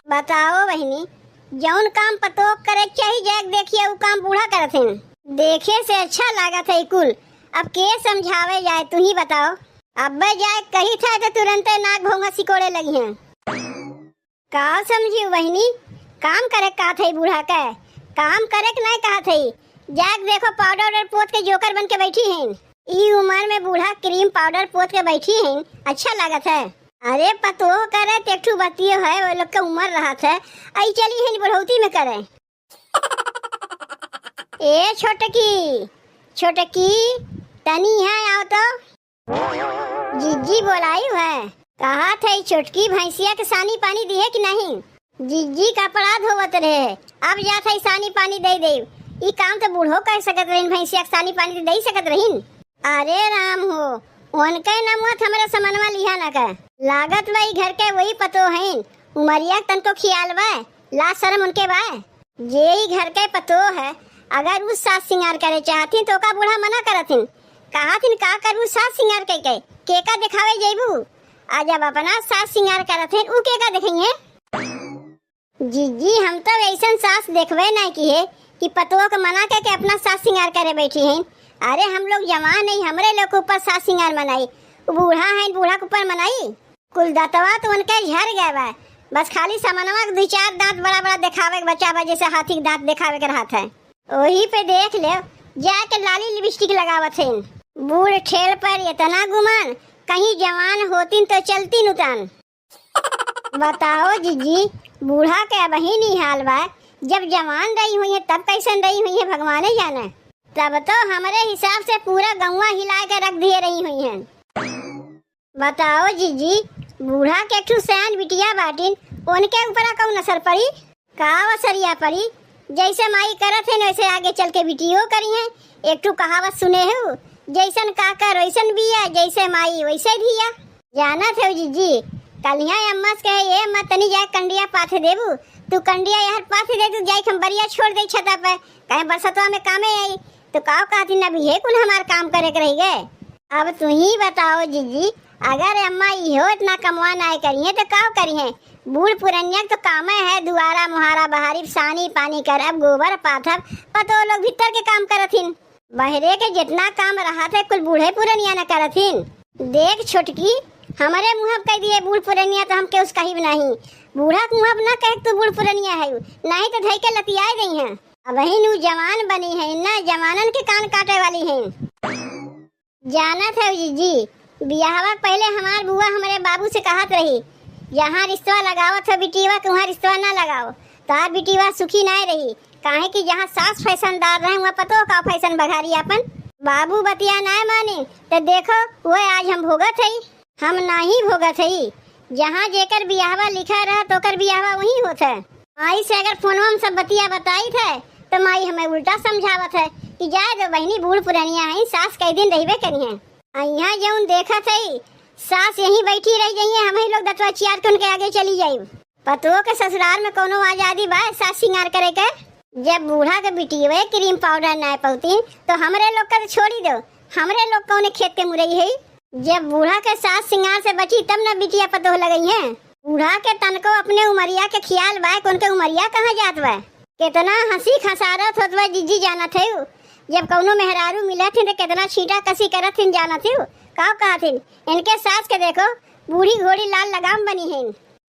बताओ बहनी, जौन काम पतो करे चाहिए जाके देखिए वो काम बूढ़ा करत हन। देखे से अच्छा लागत है कुल। अब के समझावे जाए, तू ही बताओ। अब जाए कही था तो तुरंत नाक भोंगा सिकोड़े लगी हैं। का समझी बहनी, काम करे का थे बूढ़ा के, काम करे के नहीं कहा थे। जाके देखो पाउडर पोत के जोकर बन के बैठी हैं। ई उम्र में बूढ़ा क्रीम पाउडर पोत के बैठी हैं, अच्छा लागत है। अरे पतो करे तेठू बतियो है, वो लोग का उम्र रहा था। आई चली है बढ़ोती में करे। ए छोटकी तनी है आओ तो। जीजी बोलाई है, कहा थे छोटकी भैंसिया के सानी पानी दिए कि नहीं। जीजी का अपराध होवत रहे, अब जा थे सानी पानी दे दे। ई काम तो बूढ़ो कर सकत रहीन, भैंसिया के सानी पानी दे सकत रहीन। अरे राम हो, उनके नमुआ हमरा समनवा लिया न का लागत वही घर के वही पतो हैं। उमरिया तन को खियाल बा, ला शर्म उनके बा। जे ही घर के पतो है, अगर उस सास सिंगार करे चाहती तो का बूढ़ा मना करथिन। कहा थिन का करू सास सिंगार के का दिखावे जेबू। आज अब अपना सास सिंगार करथिन उ के का देखेंगे। जीजी हम तो ऐसा सास देखवे नहीं की है कि पतो को मना के अपना सास सिंगार करे बैठी हैं। अरे हम लोग जवान नहीं, हमरे लोग के ऊपर सास सिंगार मनाई। बूढ़ा है, बूढ़ा के ऊपर मनाई। कुल दातवा तो उनके झड़ गए बा, बस खाली समनवा दो चार दांत बड़ा बड़ा दिखावे के बच्चा बा, जैसे हाथी के दांत दिखावे के रहता है। वही पे देख ले जाके लाली लिपस्टिक लगावत हैं। बूढ़ ठेल पर इतना गुमान, कहीं जवान होती तो चलती नुतान। बताओ जीजी, बूढ़ा के अब ही नहीं हाल बा। जब जवान रही हुई है तब कैसन रही हुई है भगवान जाने। तब तो हमारे हिसाब से पूरा गौवा हिला के रख दिए रही हुई हैं। बताओ जीजी, बूढ़ा के ठू सयान बिटिया बाटिन, उनके ऊपर कौन असर पड़ी। का असरिया पड़ी, जैसे माई करत है वैसे आगे चल के बिटियो करी है। एक ठू कहावत सुने हो, जैसन काकर वैसन बिया, जैसे माई वैसे धिया। जाना थे जीजी, कलिया अम्मा से कहे ये मत तनी जाए कंडिया पाथे देबू। तू कंडिया यार पाथे दे, तू जाए हम बरिया छोड़ दे छता पे, कहे बरसतवा में कामे आई तो का कहती ना भी है कुल हमार काम करे के रह गए। अब तू ही बताओ जीजी, अगर अम्मा इहो इतना कमवा नहीं करी है तो का करी है। बूढ़ पुरनिया तो काम है दुआरा मुहारा बहारी सानी पानी करब गोबर पाथब, पतो लोग भीतर के काम करथिन। बहरे के जितना काम रहा था कुल बूढ़े पुरनिया न करथिन। देख छोटकी, हमारे मुँह कह दिए बूढ़ पुरनिया तो हम के उसका ही नहीं। बूढ़ा मुँह न कहे तू बूढ़ पुरनिया है, नहीं तो धई के लतियाए गई हैं। अब ही नू जवान बनी है ना, जवानन के कान काटे वाली हैं। जाना था जीजी, बियाहवा पहले हमार बुआ हमारे बाबू से कहत रही, जहाँ रिश्ता लगाओ था बिटिवा के वहाँ रिश्ता ना लगाओ, तार बिटिवा सुखी नहीं रही। काहे कि जहाँ सास फैशनदार रहे वहाँ पतो का फैशन बघारी अपन। बाबू बतिया ना माने तो देखो वो आज हम भोगत है, हम नहीं भोगत है। जहाँ जेकर बियाहवा लिखा रहा तो कर बियाहवा वही होता है। माई से अगर फोनवा में सब बतिया बताई थे तो माई हमें उल्टा समझावत है कि जाए दो बहनी, बूढ़ पुरानिया है, सास कई दिन रहिबे करी है। यहाँ जौन देखा थे सास यहीं बैठी रह जाइए, हम ही लोग दतवा चियार के उनके आगे चली जाये। पतो के ससुराल में कोनो आजादी बा सास सिंगार करे के। जब बूढ़ा के बिटिया क्रीम पाउडर ना पौती तो हमरे लोग का छोड़ी दो, हमरे लोग कौन खेत के मुरई है। जब बूढ़ा के सास सिंगार से बची तब न बिटिया पतो लगई है। बूढ़ा के तन को अपने उमरिया के ख्याल बा, उनके उमरिया कहाँ जात बा। कितना हंसी खसारत होत बा जीजी, जाना थे जब कौनो मेहरारू मिला थे तो कितना छीटा कसी करत थे, जाना थे का कहा थे। इनके सास के देखो बूढ़ी घोड़ी लाल लगाम बनी है।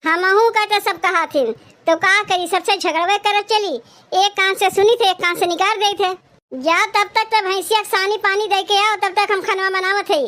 हमहू का तो सब कहा थे तो का करी, सबसे झगड़वे करत चली। एक कान से सुनी थे, एक कान से निकाल गई थे। जा तब तक तो भैंसिया सानी पानी दे के आओ, तब तक हम खनवा बनावत है।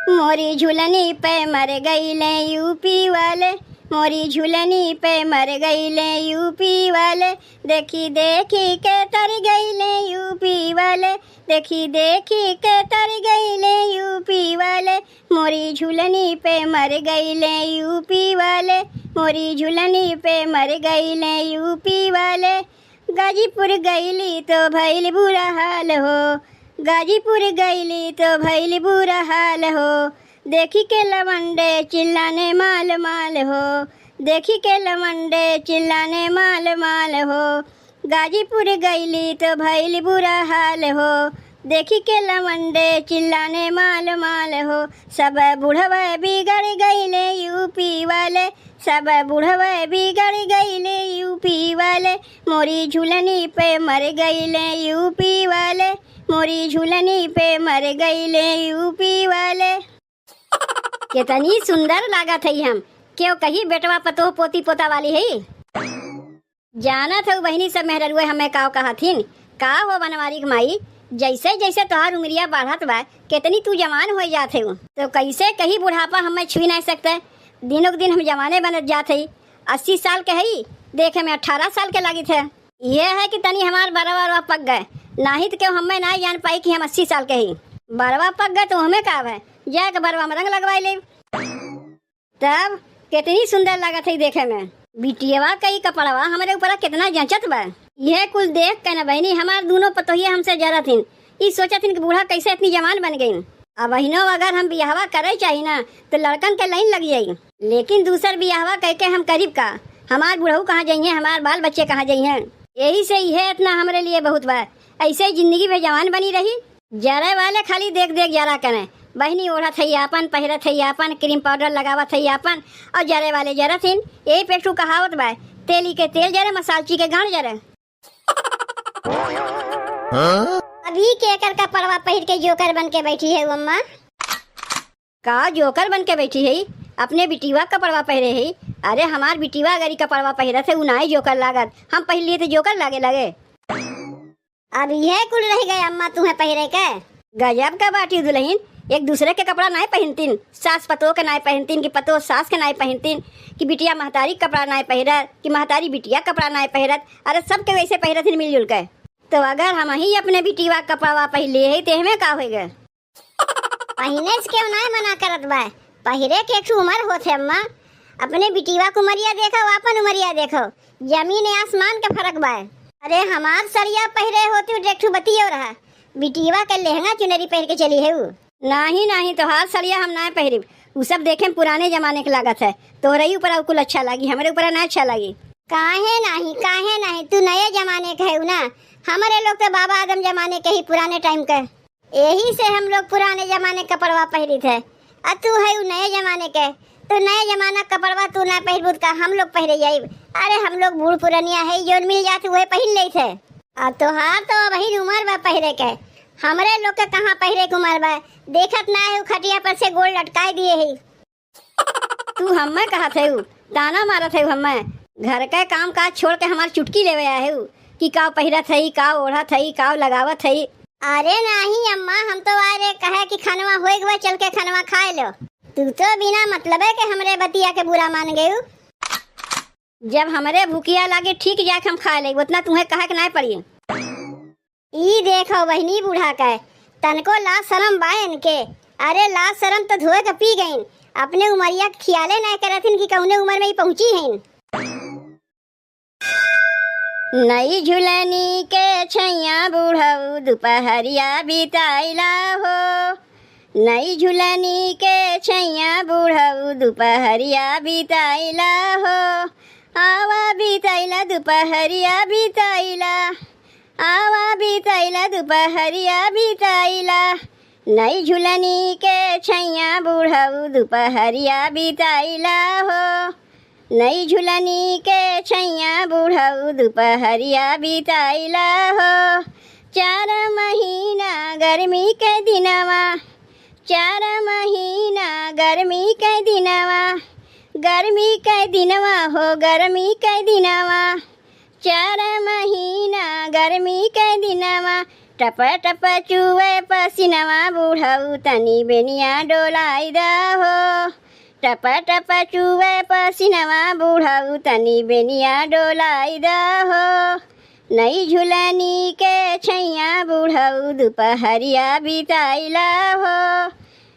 मोरी झूलनी पे मर गईले यूपी वाले, मोरी झूलनी पे मर गईले यूपी वाले, देखी देखी के तर गईले यूपी वाले, देखी देखी के तर गईले यूपी वाले, मोरी झूलनी पे मर गईले यूपी वाले, मोरी झूलनी पे मर गईले यूपी वाले। गाजीपुर गईली तो भइल बुरा हाल हो, गाजीपुर गईली तो भइल बुरा हाल हो, देखी के लवंडे चिल्लाने माल माल हो, देखी के लवंडे चिल्लाने माल माल हो, गाजीपुर गईली तो भइल बुरा हाल हो, देखी के लवंडे चिल्लाने माल माल हो। सब बुढ़वा बिगड़ गईले यूपी वाले। वाले, सब बुढ़वे बिगड़ गईले यूपी वाले, मोरी झूलनी पे मर गईले यूपी वाले, मोरी झूलनी पे मर गईले यूपी वाले। कितनी सुंदर लागत है हम, क्यों कही बेटवा पतो पोती पोता वाली है। जाना था बहनी सब मेहरुए हमें काव कहा थीन, का हो बनवारी माई, जैसे जैसे तोहार उंगलियां बढ़त बा कितनी तू जवान हो जाते हो, तो कैसे कहीं बुढ़ापा हमें छुई नहीं सकते। दिनों दिन हम जवाने बनत जाते, 80 साल के है, देखे में 18 साल के लगी थे। यह है कि तनी हमार बरवा पक गए, नहीं तो क्यों हमें ना जान पाई कि हम 80 साल के ही। बरवा पक गए तो हमें का है, जाके बरवा में रंग लगवाई ले। तब कितनी सुंदर लागत है देखे में। बिटियावा कई कपड़वा हमारे ऊपर कितना जचत बा। यह कुछ देख के न बहनी हमार दोनों पतोहिया हमसे जरा थीन, ई सोचा थीन कि बूढ़ा कैसे इतनी जवान बन गई। अब बहनों अगर हम बियाहवा करे चाहिए ना तो लड़कन के लाइन लग जाये, लेकिन दूसर बियाहवा कह के हम करीब का, हमार बुढ़ऊ कहाँ जाइए, हमार बाल बच्चे कहाँ जाइए। यही से यह इतना हमारे लिए बहुत बा, ऐसे ही जिंदगी में जवान बनी रही। जरे वाले खाली देख देख जरा करे, बहनी ओढ़त है आपन, पहिरत है आपन, क्रीम पाउडर लगावत है आपन, और जरे वाले जरा थीन। यही पेटू कहावत बा, तेली के तेल जरे मसालची के गांठ जरे। अभी केकर का परवा पहिर के जोकर बन के बैठी है अम्मा। का जोकर बन के बैठी है, अपने बिटिवा का परवा पहिरे है। अरे हमार बिटिवा अगर का परवा पहिरत है उनाई जोकर लागत, हम पहन लिए थे जोकर लागे लगे। अब यह कुल रह गए अम्मा तुम्हें पहिरे के। गजब का बाटी दुल्हन, एक दूसरे के कपड़ा नहीं पहनतीन, सास पतो के नहीं पहनतीन, कि पतो सास के नहीं पहनतीन, कि बिटिया महतारी कपड़ा नहीं पहिरत, कि महतारी बिटिया कपड़ा नहीं पहिरत। अरे सब के वैसे पहिरत मिलजुल के। तो अगर हम ही अपने बिटिया कपड़ा पहन लिए है तो हमें का होगा। पहने से क्यों नहीं मना करत बा, पहिरे के एक उम्र होते अम्मा। अपने बिटिया को उमरिया देखो, अपन उमरिया देखो, जमीन आसमान के फर्क बा। अरे हमार सरिया पहिरे होती देखू बतियो रहा, बिटिया के लहंगा चुनरी पहन के चली है। नहीं नहीं तो हाथ सरिया हम ना पहिरी, वो सब देखे पुराने जमाने के लागत है। तोहरे ऊपर कुल अच्छा लगी, हमारे ऊपर ना अच्छा लगी। काहे नहीं तू नए जमाने का है ना, हमारे लोग तो बाबा आदम जमाने के ही पुराने टाइम के, यही से हम लोग पुराने जमाने का कपड़वा पहिरी थे। अब तू है नए जमाने के, तो नए जमाना कपड़वा तू ना पहिरबूत का हम लोग पहरे जाये। अरे हम लोग बूढ़ पुरानिया है, जो मिल जाते वही पहन ले थे। अब तोहार तो वही उम्र बा पहिरे के, हमारे लोग के कहाँ पहिरे के उम्र बा। देखत ना है खटिया पर से गोल लटकाए दिए है। तू हमें कहा थे ताना मारा थे, हमें घर का काम काज छोड़ के हमारी चुटकी लेवे आए कि का पहिरत है, का ओढ़त है, का लगावत है। अरे नहीं अम्मा, हम तो आ रहे कहे कि खानवा होए गवा, चल के खानवा खाए लो। तू तो बिना मतलब है कि हमरे बतिया के बुरा मान गए। जब हमरे भूखिया लागे ठीक जाके हम खा ले, उतना तुम्हें कहे के नहीं पड़ी। ई देखो बहनी बूढ़ा का तनको लाज शरम बायन के। अरे लाज शरम तो धोए के पी गईन, अपने उमरिया खियाले नहीं करथिन कि कौने उम्र में ही पहुंची हैं। नई झुलनी के छैया बूढ़ऊ दोपहरिया बिताइला हो, नई झुलनी के छैया बूढ़ऊ दोपहरिया बिताइला हो। आवा बिताइला दोपहरिया बिताइला, आवा बिताइला दोपहरिया बिताइला। नई झुलनी के छैया बूढ़ऊ दोपहरिया बिताइला हो, नई झुलनी के छैया बूढ़ऊ दोपहरिया बिताइला हो। 4 महीना गर्मी के दिनवा, 4 महीना गर्मी के दिनवा, गर्मी के दिनवा हो गर्मी के दिनवा। 4 महीना गर्मी के दिनवा, टप टप चुए पसीनवा, बूढ़ऊ तनी बेनिया डोलाई दा हो। टप टप चुए पसीनवा, बूढ़ऊ तनी बेनिया डोलाई दा हो। नई झुलनी के छैया बूढ़ऊ दोपहरिया बिताइला हो,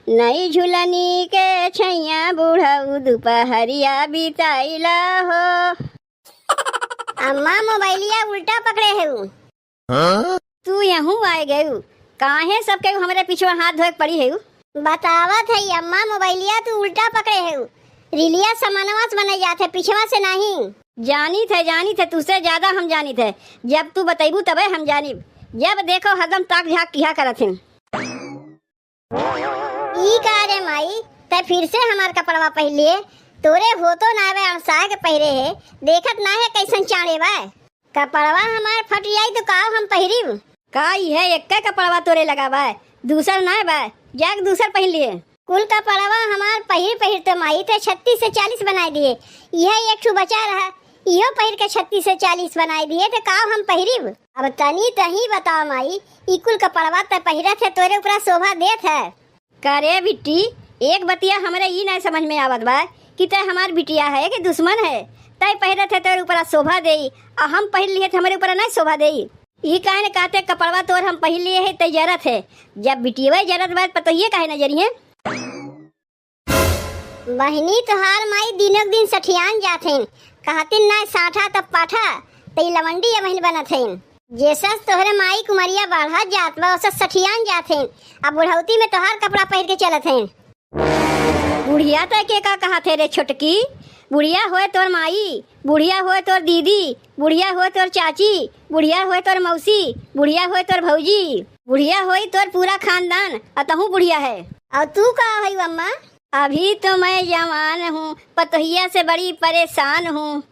नई झुलनी के छैया बूढ़ऊ दोपहरिया बिताइला हो। अम्मा मोबाइलिया उल्टा पकड़े है। तू यहाँ आए गए, काहे सबके हमारे पीछे हाथ धोए पड़ी है। बतावत है अम्मा मोबाइलिया तू उल्टा पकड़े है, रिलिया समानवा से बनाई जाते पिछवा से नहीं। जानी थे तुझसे ज्यादा हम जानी थे, जब तू बतेबू तबे हम जानी। जब देखो हरदम ताक झाक किया करत हैं। ई का रे माई ते फिर से हमार कपड़वा पहन लिए, तोरे हो तो ना वे अड़साए के पहिरे है, देखत ना है कैसन चाड़े बा। कपड़वा हमार फट जाई तो का हम पहिरी का है? एक कपड़वा तोरे लगा बा, दूसर ना बा, जाग दूसर पहन लिए। कुल कपड़वा हमार पहिर पहिर तो माई थे 36 से 40 बनाए दिए, यह एक ठू बचा रहा, इहो पहिर के 36 से 40 बनाए दिए तो का हम पहिरी। अब तनी तही बताओ माई, ई कुल कपड़वा त पहिरत है तोरे ऊपर शोभा देत है। करे बिट्टी, एक बतिया हमरे ई नहीं समझ में आवत बा कि तय हमार बिटिया है कि दुश्मन है। तय पहिरत है तोरे ऊपर शोभा देई और हम पहिर लिए हमारे ऊपर नहीं शोभा देई। ई काहे ने कहते कपड़वा तोर हम पहिर लिए है तय जरत है, जब बिटिया जरत बात पतोहिए काहे नजरिए। बहनी तोहार माई दिनों दिन सठियान जाथेन, कहतिन ना साठा तब पाठा, तई लवंडी या बहन बनत हैं। जैसा तोहरे माई कुमरिया बढ़ा जात बा वैसा सठियान जाथेन, अब बुढ़ौती में तोहार कपड़ा पहन के चलत हैं। बुढ़िया तय के का कहा थे रे छोटकी? बुढ़िया होए तोर माई, बुढ़िया होए तोर दीदी, बुढ़िया होए तोर चाची, बुढ़िया होए तोर मौसी, बुढ़िया होए तोर भौजी, बुढ़िया होई तोर पूरा खानदान, अतहू बुढ़िया है। और तू का है अम्मा? अभी तो मैं जवान हूँ, पतोहिया से बड़ी परेशान हूँ।